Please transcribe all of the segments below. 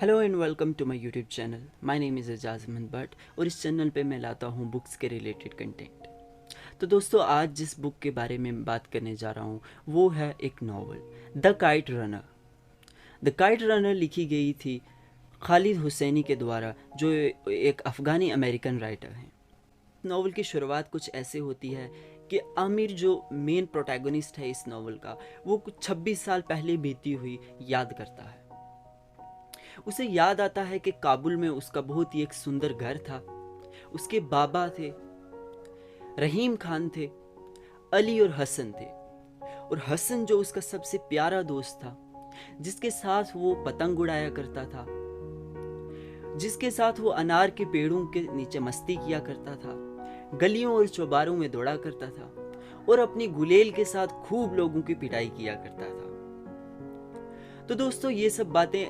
Hello and welcome to my YouTube channel. My name is Ejaz Ahmad Bhat और इस channel पे मैं लाता हूँ बुक्स के रिलेटेड कंटेंट। तो दोस्तों, आज जिस बुक के बारे में बात करने जा रहा हूँ वो है एक novel, the kite runner. The kite runner लिखी गई थी खालिद हुसैनी के द्वारा, जो एक अफ़गानी अमेरिकन राइटर हैं। नॉवल की शुरुआत कुछ ऐसे होती है कि आमिर, जो मेन प्रोटैगनिस्ट है इस नॉवल का, वो कुछ 26 साल पहले बीती हुई याद करता है। उसे याद आता है कि काबुल में उसका बहुत ही एक सुंदर घर था। उसके बाबा थे, रहीम खान थे, अली और हसन थे। और हसन जो उसका सबसे प्यारा दोस्त था, जिसके साथ वो पतंग उड़ाया करता था, जिसके साथ वो अनार के पेड़ों के नीचे मस्ती किया करता था, गलियों और चौबारों में दौड़ा करता था और अपनी गुलेल के साथ खूब लोगों की पिटाई किया करता था। तो दोस्तों, ये सब बातें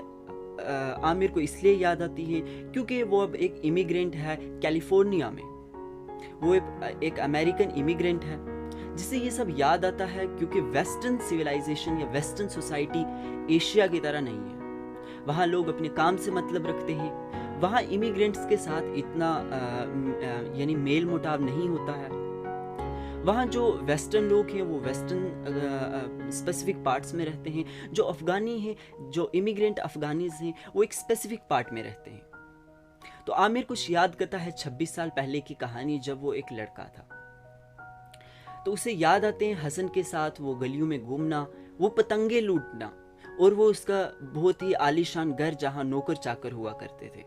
आमिर को इसलिए याद आती हैं क्योंकि वो अब एक इमिग्रेंट है कैलिफोर्निया में। वो एक अमेरिकन इमिग्रेंट है, जिसे ये सब याद आता है क्योंकि वेस्टर्न सिविलाइजेशन या वेस्टर्न सोसाइटी एशिया की तरह नहीं है। वहाँ लोग अपने काम से मतलब रखते हैं। वहाँ इमिग्रेंट्स के साथ इतना यानी मेल मुटाव नहीं होता है। वहाँ जो वेस्टर्न लोग हैं वो वेस्टर्न स्पेसिफिक पार्ट्स में रहते हैं। जो अफ़गानी हैं, जो इमिग्रेंट अफ़गानीज हैं, वो एक स्पेसिफिक पार्ट में रहते हैं। तो आमिर कुछ याद करता है 26 साल पहले की कहानी, जब वो एक लड़का था। तो उसे याद आते हैं हसन के साथ वो गलियों में घूमना, वो पतंगे लूटना और वो उसका बहुत ही आलीशान घर जहाँ नौकर चाकर हुआ करते थे।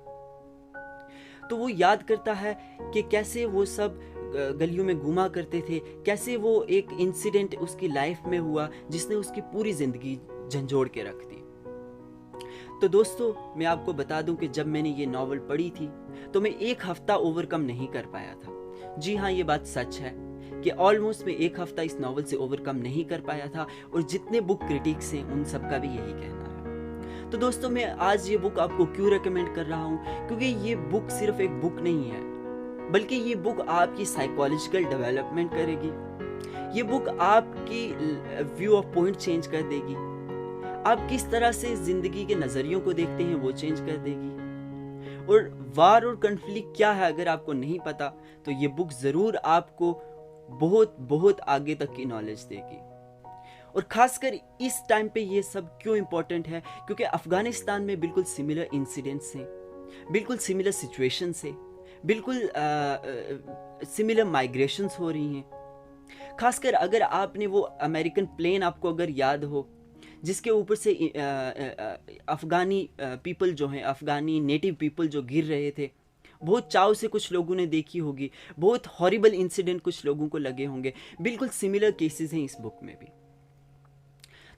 तो वो याद करता है कि कैसे वो सब गलियों में घूमा करते थे, कैसे वो एक इंसिडेंट उसकी लाइफ में हुआ जिसने उसकी पूरी ज़िंदगी झंझोड़ के रख दी। तो दोस्तों, मैं आपको बता दूं कि जब मैंने ये नावल पढ़ी थी तो मैं एक हफ्ता ओवरकम नहीं कर पाया था। जी हाँ, ये बात सच है कि ऑलमोस्ट मैं एक हफ्ता इस नावल से ओवरकम नहीं कर पाया था, और जितने बुक क्रिटिक्स हैं उन सबका भी यही कहना है। तो दोस्तों, मैं आज ये बुक आपको क्यों रिकमेंड कर रहा हूँ, क्योंकि ये बुक सिर्फ एक बुक नहीं है, बल्कि ये बुक आपकी साइकोलॉजिकल डेवलपमेंट करेगी। ये बुक आपकी व्यू ऑफ पॉइंट चेंज कर देगी। आप किस तरह से जिंदगी के नज़रियों को देखते हैं वो चेंज कर देगी। और वार और कन्फ्लिक्ट क्या है अगर आपको नहीं पता, तो ये बुक ज़रूर आपको बहुत बहुत आगे तक की नॉलेज देगी। और ख़ासकर इस टाइम पे ये सब क्यों इम्पोर्टेंट है, क्योंकि अफ़गानिस्तान में बिल्कुल सिमिलर इंसिडेंट्स हैं, बिल्कुल सिमिलर सिचुएशंस है, बिल्कुल सिमिलर माइग्रेशंस हो रही हैं। खासकर अगर आपने वो अमेरिकन प्लेन आपको अगर याद हो, जिसके ऊपर से अफ़गानी पीपल जो हैं, अफ़गानी नेटिव पीपल जो गिर रहे थे, बहुत चाव से कुछ लोगों ने देखी होगी, बहुत हॉरिबल इंसिडेंट कुछ लोगों को लगे होंगे। बिल्कुल सिमिलर केसेस हैं इस बुक में भी।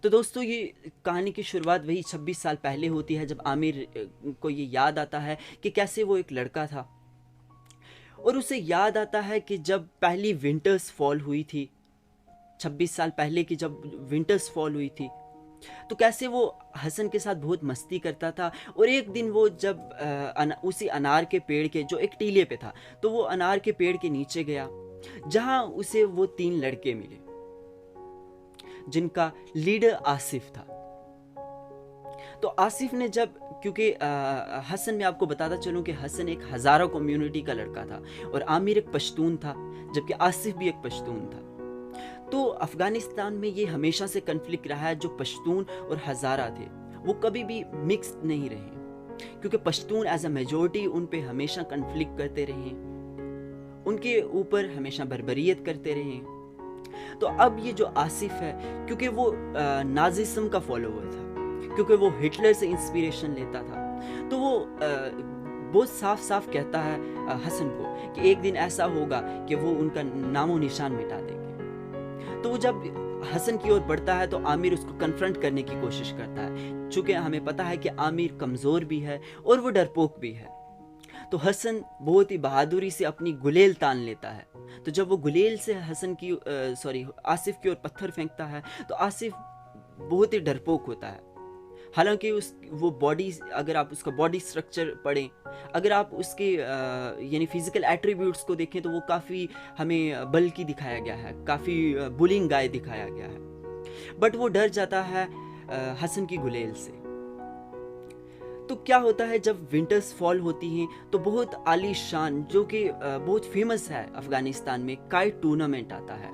तो दोस्तों, ये कहानी की शुरुआत वही 26 साल पहले होती है, जब आमिर को ये याद आता है कि कैसे वो एक लड़का था। और उसे याद आता है कि जब पहली विंटर्स फॉल हुई थी, 26 साल पहले की जब विंटर्स फॉल हुई थी, तो कैसे वो हसन के साथ बहुत मस्ती करता था। और एक दिन वो जब उसी अनार के पेड़ के, जो एक टीले पे था, तो वो अनार के पेड़ के नीचे गया, जहां उसे वो 3 लड़के मिले, जिनका लीडर आसिफ था। तो आसिफ ने जब, क्योंकि हसन, मैं आपको बताता चलूं कि हसन एक हज़ारा कम्युनिटी का लड़का था और आमिर एक पश्तून था, जबकि आसिफ भी एक पश्तून था। तो अफ़गानिस्तान में ये हमेशा से कन्फ्लिक्ट रहा है, जो पश्तून और हज़ारा थे वो कभी भी मिक्स नहीं रहे, क्योंकि पश्तून एज अ मेजॉरिटी उन पे हमेशा कन्फ्लिक्ट करते रहे, उनके ऊपर हमेशा बर्बरियत करते रहे। तो अब ये जो आसिफ है, क्योंकि वो नाजिज्म का फॉलोवर था, क्योंकि वो हिटलर से इंस्पिरेशन लेता था, तो वो बहुत साफ साफ कहता है हसन को कि एक दिन ऐसा होगा कि वो उनका नामो निशान मिटा देंगे। तो वो जब हसन की ओर बढ़ता है तो आमिर उसको कन्फ्रंट करने की कोशिश करता है, चूँकि हमें पता है कि आमिर कमज़ोर भी है और वो डरपोक भी है। तो हसन बहुत ही बहादुरी से अपनी गुलेल तान लेता है। तो जब वो गुलेल से आसिफ की ओर पत्थर फेंकता है, तो आसिफ बहुत ही डरपोक होता है। हालांकि वो बॉडी, अगर आप उसका बॉडी स्ट्रक्चर पढ़ें, अगर आप उसके यानी फिजिकल एट्रीब्यूट्स को देखें, तो वो काफ़ी हमें बल्कि दिखाया गया है, काफ़ी बुलिंग गाय दिखाया गया है। बट वो डर जाता है हसन की गुलेल से। तो क्या होता है जब विंटर्स फॉल होती हैं तो बहुत आलीशान, जो कि बहुत फेमस है अफगानिस्तान में, काइट टूर्नामेंट आता है।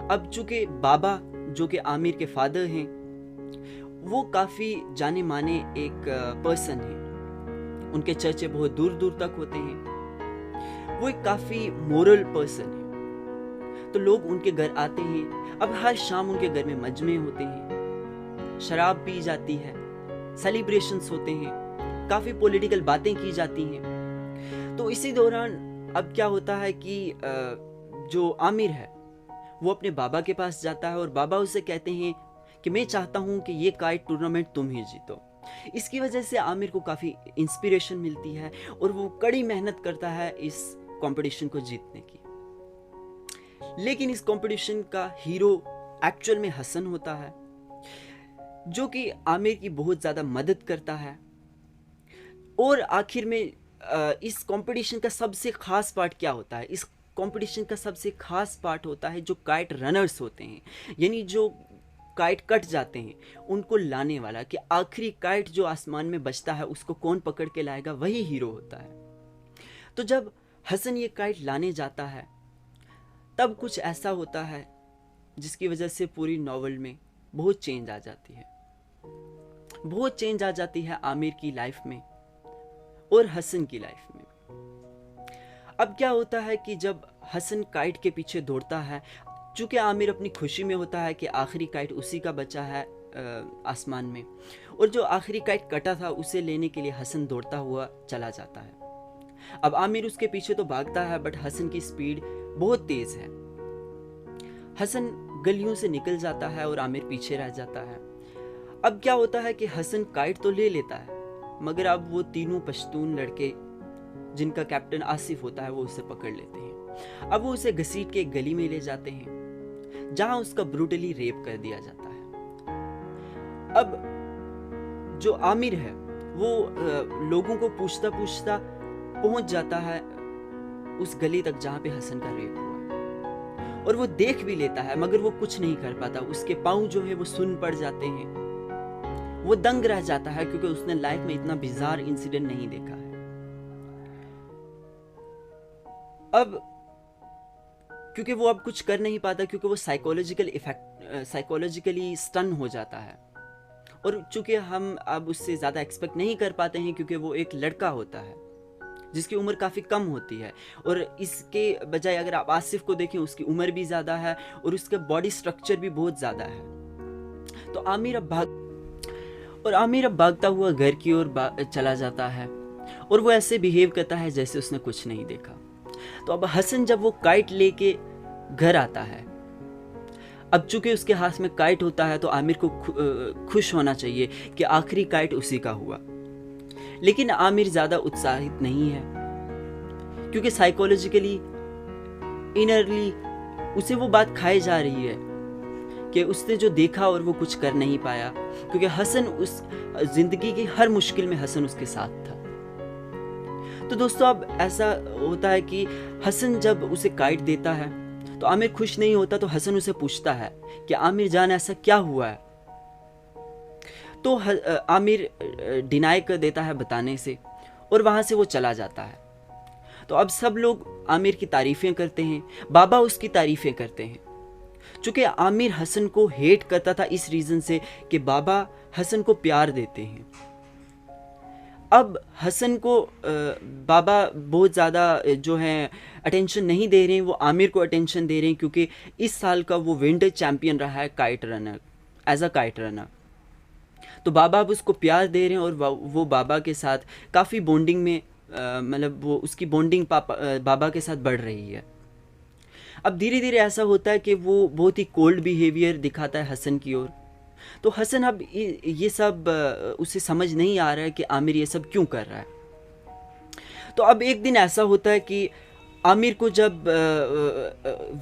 अब चूंकि बाबा जो कि आमिर के फादर हैं, वो काफ़ी जाने माने एक पर्सन हैं, उनके चर्चे बहुत दूर दूर तक होते हैं, वो एक काफ़ी मोरल पर्सन है। तो लोग उनके घर आते हैं। अब हर शाम उनके घर में मजमे होते हैं, शराब पी जाती है, सेलिब्रेशंस होते हैं, काफ़ी पॉलिटिकल बातें की जाती हैं। तो इसी दौरान अब क्या होता है कि जो आमिर है वो अपने बाबा के पास जाता है और बाबा उसे कहते हैं कि मैं चाहता हूं कि ये काइट टूर्नामेंट तुम ही जीतो। इसकी वजह से आमिर को काफ़ी इंस्पिरेशन मिलती है और वो कड़ी मेहनत करता है इस कंपटीशन को जीतने की। लेकिन इस कंपटीशन का हीरो एक्चुअल में हसन होता है, जो कि आमिर की बहुत ज़्यादा मदद करता है। और आखिर में इस कंपटीशन का सबसे खास पार्ट क्या होता है? इस कंपटीशन का सबसे खास पार्ट होता है जो काइट रनर्स होते हैं, यानी जो काइट कट जाते हैं उनको लाने वाला, कि आखिरी काइट जो आसमान में बचता है उसको कौन पकड़ के लाएगा, वही हीरो होता है। तो जब हसन ये काइट लाने जाता है तब कुछ ऐसा होता है जिसकी वजह से पूरी नॉवेल में बहुत चेंज आ जाती है, बहुत चेंज आ जाती है आमिर की लाइफ में और हसन की लाइफ में। अब क्या होता है कि जब हसन काइट के पीछे दौड़ता है, चूंकि आमिर अपनी खुशी में होता है कि आखिरी काइट उसी का बचा है आसमान में, और जो आखिरी काइट कटा था उसे लेने के लिए हसन दौड़ता हुआ चला जाता है। अब आमिर उसके पीछे तो भागता है, बट हसन की स्पीड बहुत तेज है। हसन गलियों से निकल जाता है और आमिर पीछे रह जाता है। अब क्या होता है कि हसन काइट तो ले लेता है, मगर अब वो तीनों पश्तून लड़के जिनका कैप्टन आसिफ होता है वो उसे पकड़ लेते हैं। अब वो उसे घसीट के एक गली में ले जाते हैं जहां उसका ब्रूटली रेप कर दिया जाता है। अब जो आमिर है वो लोगों को पूछता पूछता पहुंच जाता है उस गली तक जहां पे हसन का रेप हुआ है, और वो देख भी लेता है मगर वो कुछ नहीं कर पाता। उसके पांव जो है वो सुन्न पड़ जाते हैं, वो दंग रह जाता है क्योंकि उसने लाइफ में इतना बिजार इंसिडेंट नहीं देखा है। अब क्योंकि वो अब कुछ कर नहीं पाता, क्योंकि वो साइकोलॉजिकली स्टन हो जाता है, और चूंकि हम अब उससे ज़्यादा एक्सपेक्ट नहीं कर पाते हैं क्योंकि वो एक लड़का होता है जिसकी उम्र काफ़ी कम होती है, और इसके बजाय अगर आप आसिफ को देखें उसकी उम्र भी ज़्यादा है और उसका बॉडी स्ट्रक्चर भी बहुत ज़्यादा है। तो आमिर अब भागता हुआ घर की ओर चला जाता है और वो ऐसे बिहेव करता है जैसे उसने कुछ नहीं देखा। तो अब हसन जब वो काइट लेके घर आता है, अब चूंकि उसके हाथ में काइट होता है तो आमिर को खुश होना चाहिए कि आखिरी काइट उसी का हुआ। लेकिन आमिर ज़्यादा उत्साहित नहीं है क्योंकि साइकोलॉजिकली इनरली उसे वो बात खाई जा रही है कि उसने जो देखा और वो कुछ कर नहीं पाया, क्योंकि हसन उस जिंदगी की हर मुश्किल में हसन उसके साथ था। तो दोस्तों अब ऐसा होता है कि हसन जब उसे काइट देता है तो आमिर खुश नहीं होता, तो हसन उसे पूछता है कि आमिर जान ऐसा क्या हुआ है। तो आमिर डिनाई कर देता है बताने से और वहाँ से वो चला जाता है। तो अब सब लोग आमिर की तारीफ़ें करते हैं, बाबा उसकी तारीफ़ें करते हैं। चूँकि आमिर हसन को हेट करता था इस रीज़न से कि बाबा हसन को प्यार देते हैं। अब हसन को बाबा बहुत ज़्यादा जो है अटेंशन नहीं दे रहे हैं, वो आमिर को अटेंशन दे रहे हैं क्योंकि इस साल का वो विंटर चैम्पियन रहा है kite runner, as a kite runner. तो बाबा अब उसको प्यार दे रहे हैं और वो बाबा के साथ काफ़ी बॉन्डिंग में मतलब वो उसकी बॉन्डिंग बाबा के साथ बढ़ रही है। अब धीरे धीरे ऐसा होता है कि वो बहुत ही कोल्ड बिहेवियर दिखाता है हसन की ओर। तो हसन अब ये सब उसे समझ नहीं आ रहा है कि आमिर ये सब क्यों कर रहा है। तो अब एक दिन ऐसा होता है कि आमिर को जब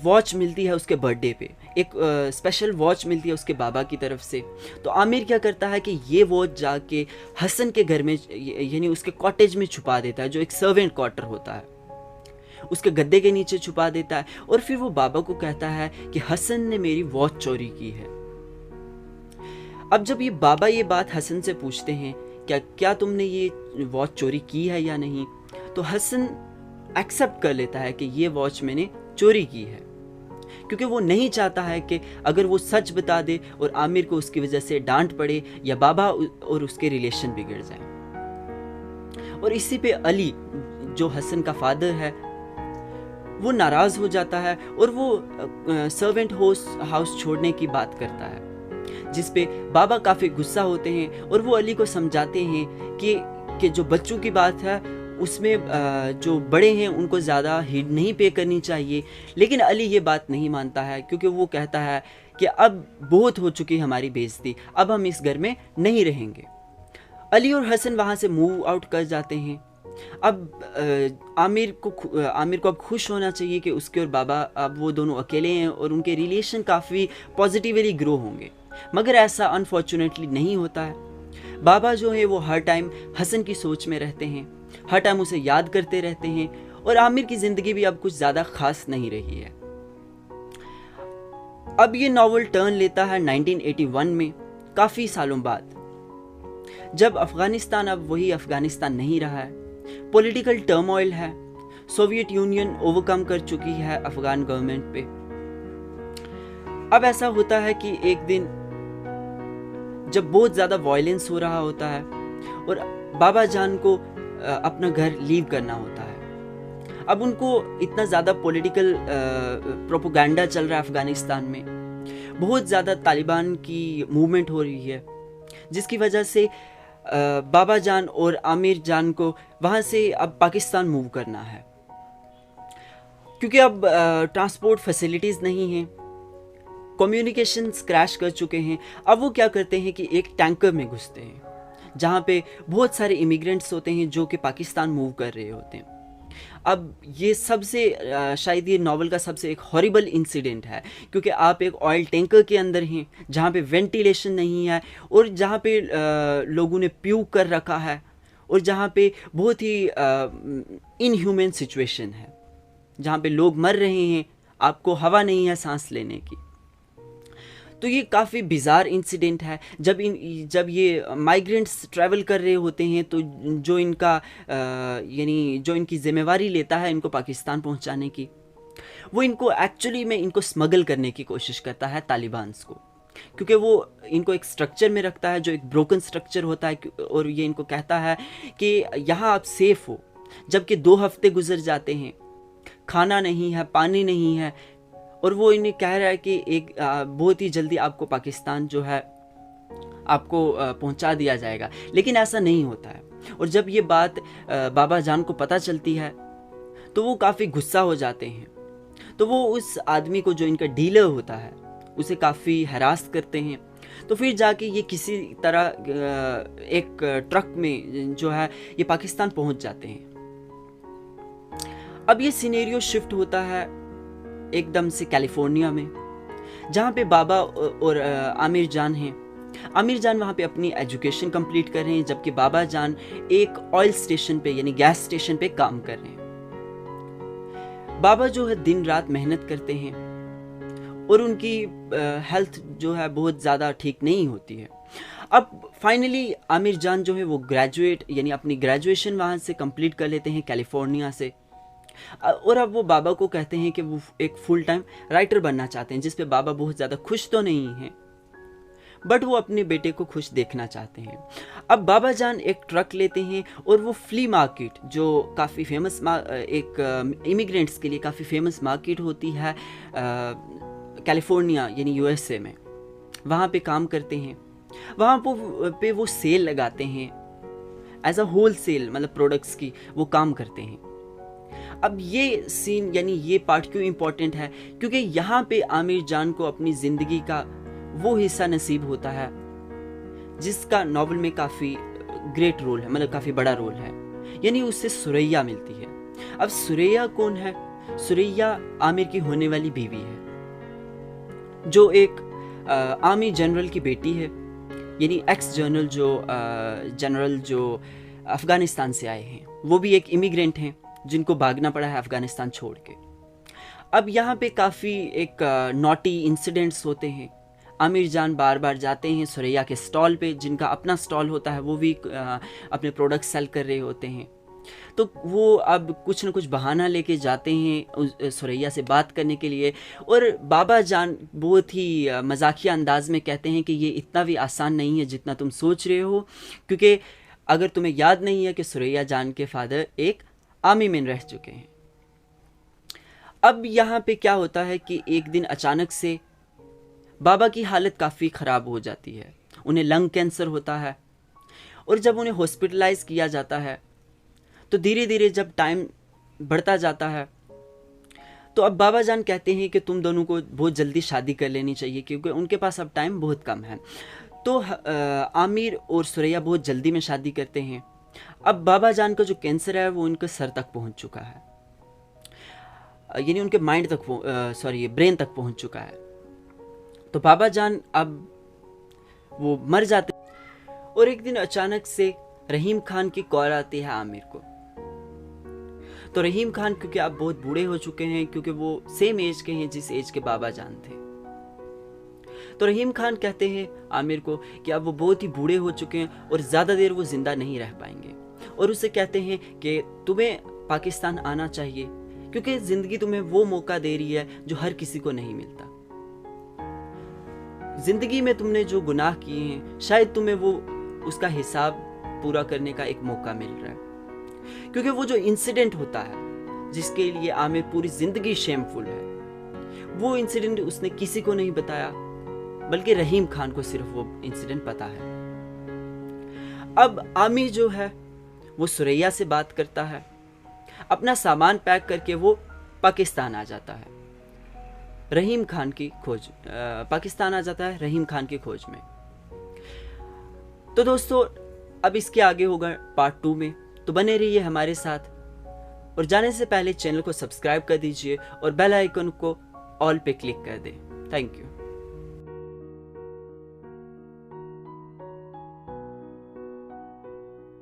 वॉच मिलती है उसके बर्थडे पे, एक स्पेशल वॉच मिलती है उसके बाबा की तरफ से। तो आमिर क्या करता है कि ये वॉच जाके हसन के घर में यानी उसके कॉटेज में छुपा देता है, जो एक सर्वेंट क्वार्टर होता है, उसके गद्दे के नीचे छुपा देता है। और फिर वो बाबा को कहता है कि हसन ने मेरी वॉच चोरी की है। अब जब ये बाबा ये बात हसन से पूछते हैं क्या तुमने ये वॉच चोरी की है या नहीं। तो हसन एक्सेप्ट कर लेता है कि ये वॉच मैंने चोरी की है, क्योंकि वो नहीं चाहता है कि अगर वो सच बता दे और आमिर को उसकी वजह से डांट पड़े या बाबा और उसके रिलेशन बिगड़ जाए। और इसी पे अली जो हसन का फादर है वो नाराज हो जाता है और वो सर्वेंट हाउस छोड़ने की बात करता है, जिस पे बाबा काफ़ी गुस्सा होते हैं और वो अली को समझाते हैं कि जो बच्चों की बात है उसमें जो बड़े हैं उनको ज़्यादा हीड नहीं पे करनी चाहिए। लेकिन अली ये बात नहीं मानता है, क्योंकि वो कहता है कि अब बहुत हो चुकी हमारी बेइज्जती, अब हम इस घर में नहीं रहेंगे। अली और हसन वहाँ से मूव आउट कर जाते हैं। अब आमिर को अब खुश होना चाहिए कि उसके और बाबा अब वो दोनों अकेले हैं और उनके रिलेशन काफ़ी पॉजिटिवली ग्रो होंगे, मगर ऐसा अनफॉर्चुनेटली नहीं होता है। बाबा जो है वो हर टाइम हसन की सोच में रहते हैं, हर टाइम उसे याद करते रहते हैं और आमिर की ज़िंदगी भी अब कुछ ज़्यादा खास नहीं रही है। अब ये नॉवल टर्न लेता है 1981 में, काफ़ी सालों बाद, जब अफ़गानिस्तान अब वही अफ़गानिस्तान नहीं रहा है। पॉलिटिकल टर्मोइल है, सोवियत यूनियन ओवरकम कर चुकी है अफ़गान गवर्नमेंट पे। अब ऐसा होता है कि एक दिन जब बहुत ज़्यादा वायलेंस हो रहा होता है और बाबा जान को अपना घर लीव करना होता है। अब उनको इतना ज़्यादा पॉलिटिकल प्रोपोगंडा चल रहा है अफ़गानिस्तान में, बहुत ज़्यादा तालिबान की मूवमेंट हो रही है, जिसकी वजह से बाबा जान और आमिर जान को वहाँ से अब पाकिस्तान मूव करना है, क्योंकि अब ट्रांसपोर्ट फैसिलिटीज़ नहीं हैं, कम्युनिकेशंस क्रैश कर चुके हैं। अब वो क्या करते हैं कि एक टैंकर में घुसते हैं जहाँ पे बहुत सारे इमिग्रेंट्स होते हैं जो कि पाकिस्तान मूव कर रहे होते हैं। अब ये सबसे शायद ये नावल का सबसे एक हॉरिबल इंसिडेंट है, क्योंकि आप एक ऑयल टैंकर के अंदर हैं जहाँ पे वेंटिलेशन नहीं है और जहाँ पे लोगों ने प्यूक कर रखा है और जहाँ पे बहुत ही इनह्यूमन सिचुएशन है, जहाँ पे लोग मर रहे हैं, आपको हवा नहीं है सांस लेने की। तो ये काफ़ी बिज़ार इंसिडेंट है। जब ये माइग्रेंट्स ट्रैवल कर रहे होते हैं तो जो इनकी ज़िम्मेवारी लेता है इनको पाकिस्तान पहुंचाने की, वो इनको एक्चुअली में इनको स्मगल करने की कोशिश करता है तालिबान्स को, क्योंकि वो इनको एक स्ट्रक्चर में रखता है जो एक ब्रोकन स्ट्रक्चर होता है और ये इनको कहता है कि यहाँ आप सेफ हो। जबकि 2 हफ्ते गुजर जाते हैं, खाना नहीं है, पानी नहीं है, और वो इन्हें कह रहा है कि एक बहुत ही जल्दी आपको पाकिस्तान जो है आपको पहुंचा दिया जाएगा। लेकिन ऐसा नहीं होता है। और जब ये बात बाबा जान को पता चलती है तो वो काफ़ी गुस्सा हो जाते हैं। तो वो उस आदमी को जो इनका डीलर होता है उसे काफ़ी हरास करते हैं। तो फिर जाके ये किसी तरह एक ट्रक में जो है ये पाकिस्तान पहुंच जाते हैं। अब ये सिनेरियो शिफ्ट होता है एकदम से कैलिफोर्निया में, जहाँ पे बाबा और आमिर जान हैं। आमिर जान वहाँ पे अपनी एजुकेशन कंप्लीट कर रहे हैं, जबकि बाबा जान एक ऑयल स्टेशन पे यानी गैस स्टेशन पे काम कर रहे हैं। बाबा जो है दिन रात मेहनत करते हैं और उनकी हेल्थ जो है बहुत ज़्यादा ठीक नहीं होती है। अब फाइनली आमिर जान जो है वो ग्रेजुएट यानी अपनी ग्रेजुएशन वहाँ से कंप्लीट कर लेते हैं कैलिफोर्निया से, और अब वो बाबा को कहते हैं कि वो एक फुल टाइम राइटर बनना चाहते हैं, जिस पे बाबा बहुत ज़्यादा खुश तो नहीं हैं, बट वो अपने बेटे को खुश देखना चाहते हैं। अब बाबा जान एक ट्रक लेते हैं और वो फ्ली मार्केट जो काफ़ी फेमस एक इमिग्रेंट्स के लिए काफ़ी फेमस मार्केट होती है कैलिफोर्निया यानी यूएसए में, वहाँ पे काम करते हैं। वहाँ पे वो सेल लगाते हैं एज अ होल सेल, मतलब प्रोडक्ट्स की वो काम करते हैं। अब ये सीन यानी ये पार्ट क्यों इम्पोर्टेंट है, क्योंकि यहाँ पे आमिर जान को अपनी ज़िंदगी का वो हिस्सा नसीब होता है जिसका नॉवल में काफ़ी ग्रेट रोल है, मतलब काफ़ी बड़ा रोल है, यानी उससे सुरैया मिलती है। अब सुरैया कौन है? सुरैया आमिर की होने वाली बीवी है, जो एक आर्मी जनरल की बेटी है, यानी एक्स जनरल जो अफ़गानिस्तान से आए हैं। वो भी एक इमिग्रेंट हैं जिनको भागना पड़ा है अफ़गानिस्तान छोड़ के। अब यहाँ पे काफ़ी एक नॉटी इंसिडेंट्स होते हैं। आमिर जान बार बार जाते हैं सुरैया के स्टॉल पे, जिनका अपना स्टॉल होता है, वो भी अपने प्रोडक्ट सेल कर रहे होते हैं। तो वो अब कुछ न कुछ बहाना लेके जाते हैं सुरैया से बात करने के लिए, और बाबा जान बहुत ही मजाकिया अंदाज में कहते हैं कि ये इतना भी आसान नहीं है जितना तुम सोच रहे हो, क्योंकि अगर तुम्हें याद नहीं है कि सुरैया जान के फादर एक आर्मी मैन रह चुके हैं। अब यहाँ पे क्या होता है कि एक दिन अचानक से बाबा की हालत काफ़ी ख़राब हो जाती है, उन्हें लंग कैंसर होता है, और जब उन्हें हॉस्पिटलाइज किया जाता है तो धीरे धीरे जब टाइम बढ़ता जाता है तो अब बाबा जान कहते हैं कि तुम दोनों को बहुत जल्दी शादी कर लेनी चाहिए, क्योंकि उनके पास अब टाइम बहुत कम है। तो आमिर और सुरैया बहुत जल्दी में शादी करते हैं। अब बाबा जान का जो कैंसर है वो उनके सर तक पहुंच चुका है, यानी उनके माइंड तक ब्रेन तक पहुंच चुका है। तो बाबा जान अब वो मर जाते हैं, और एक दिन अचानक से रहीम खान की कॉल आती है आमिर को। तो रहीम खान क्योंकि अब बहुत बूढ़े हो चुके हैं, क्योंकि वो सेम एज के हैं जिस एज के बाबा जान थे, तो रहीम खान कहते हैं आमिर को कि अब वो बहुत ही बूढ़े हो चुके हैं और ज़्यादा देर वो जिंदा नहीं रह पाएंगे, और उसे कहते हैं कि तुम्हें पाकिस्तान आना चाहिए, क्योंकि ज़िंदगी तुम्हें वो मौका दे रही है जो हर किसी को नहीं मिलता। ज़िंदगी में तुमने जो गुनाह किए हैं, शायद तुम्हें वो उसका हिसाब पूरा करने का एक मौका मिल रहा है, क्योंकि वो जो इंसिडेंट होता है जिसके लिए आमिर पूरी ज़िंदगी शेमफुल है, वो इंसिडेंट उसने किसी को नहीं बताया, बल्कि रहीम खान को सिर्फ वो इंसिडेंट पता है। अब आमिर जो है वो सुरैया से बात करता है, अपना सामान पैक करके वो पाकिस्तान आ जाता है, रहीम खान की खोज पाकिस्तान आ जाता है रहीम खान की खोज में। तो दोस्तों अब इसके आगे होगा पार्ट 2 में, तो बने रहिए हमारे साथ, और जाने से पहले चैनल को सब्सक्राइब कर दीजिए और बेल आइकन को ऑल पे क्लिक कर दें। Thank you.